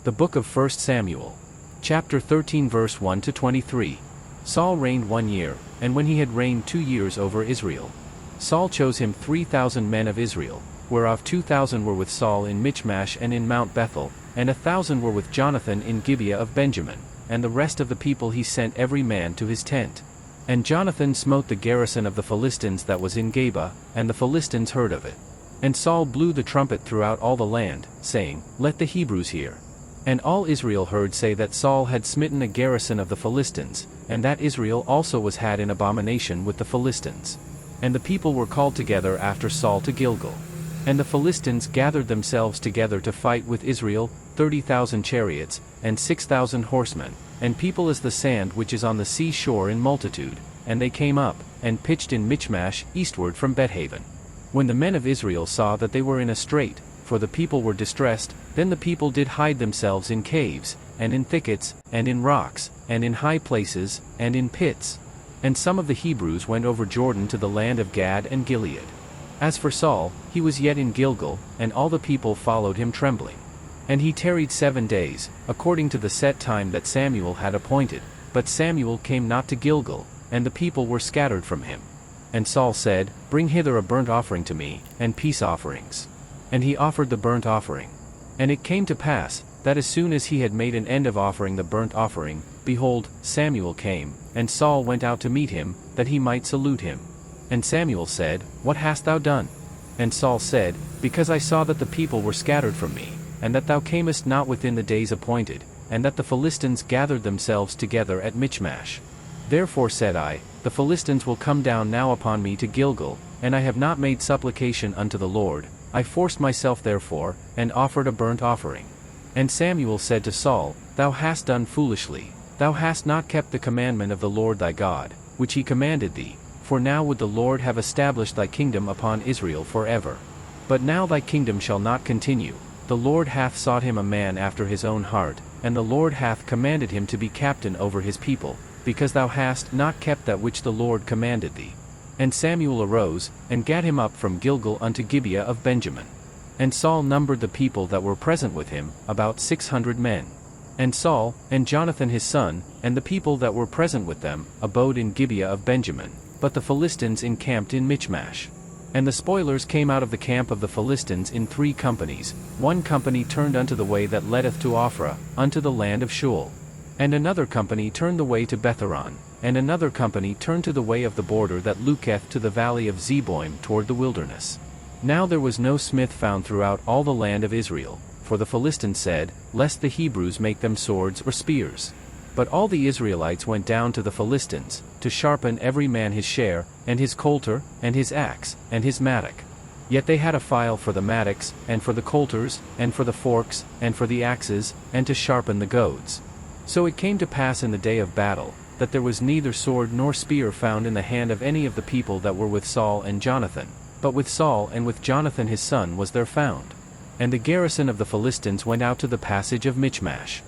The book of 1 Samuel. Chapter 13 verse 1 to 23. Saul reigned 1 year, and when he had reigned 2 years over Israel, Saul chose him 3,000 men of Israel, whereof 2,000 were with Saul in Michmash and in Mount Bethel, and 1,000 were with Jonathan in Gibeah of Benjamin, and the rest of the people he sent every man to his tent. And Jonathan smote the garrison of the Philistines that was in Geba, and the Philistines heard of it. And Saul blew the trumpet throughout all the land, saying, Let the Hebrews hear. And all Israel heard say that Saul had smitten a garrison of the Philistines, and that Israel also was had in abomination with the Philistines. And the people were called together after Saul to Gilgal. And the Philistines gathered themselves together to fight with Israel, 30,000 chariots, and 6,000 horsemen, and people as the sand which is on the sea shore in multitude, and they came up, and pitched in Michmash, eastward from Bethaven. When the men of Israel saw that they were in a strait, for the people were distressed, then the people did hide themselves in caves, and in thickets, and in rocks, and in high places, and in pits. And some of the Hebrews went over Jordan to the land of Gad and Gilead. As for Saul, he was yet in Gilgal, and all the people followed him trembling. And he tarried 7 days, according to the set time that Samuel had appointed, but Samuel came not to Gilgal, and the people were scattered from him. And Saul said, Bring hither a burnt offering to me, and peace offerings. And he offered the burnt offering. And it came to pass, that as soon as he had made an end of offering the burnt offering, behold, Samuel came, and Saul went out to meet him, that he might salute him. And Samuel said, What hast thou done? And Saul said, Because I saw that the people were scattered from me, and that thou camest not within the days appointed, and that the Philistines gathered themselves together at Michmash. Therefore said I, The Philistines will come down now upon me to Gilgal, and I have not made supplication unto the Lord. I forced myself therefore, and offered a burnt offering. And Samuel said to Saul, Thou hast done foolishly, thou hast not kept the commandment of the Lord thy God, which he commanded thee, for now would the Lord have established thy kingdom upon Israel forever. But now thy kingdom shall not continue, the Lord hath sought him a man after his own heart, and the Lord hath commanded him to be captain over his people, because thou hast not kept that which the Lord commanded thee. And Samuel arose, and gat him up from Gilgal unto Gibeah of Benjamin. And Saul numbered the people that were present with him, about 600 men. And Saul, and Jonathan his son, and the people that were present with them, abode in Gibeah of Benjamin, but the Philistines encamped in Michmash. And the spoilers came out of the camp of the Philistines in 3 companies, 1 company turned unto the way that leadeth to Ophrah, unto the land of Shual. And another company turned the way to Betharon, and another company turned to the way of the border that looketh to the valley of Zeboim toward the wilderness. Now there was no smith found throughout all the land of Israel, for the Philistines said, Lest the Hebrews make them swords or spears. But all the Israelites went down to the Philistines, to sharpen every man his share, and his coulter, and his axe, and his mattock. Yet they had a file for the mattocks, and for the coulters, and for the forks, and for the axes, and to sharpen the goads. So it came to pass in the day of battle, that there was neither sword nor spear found in the hand of any of the people that were with Saul and Jonathan, but with Saul and with Jonathan his son was there found. And the garrison of the Philistines went out to the passage of Michmash.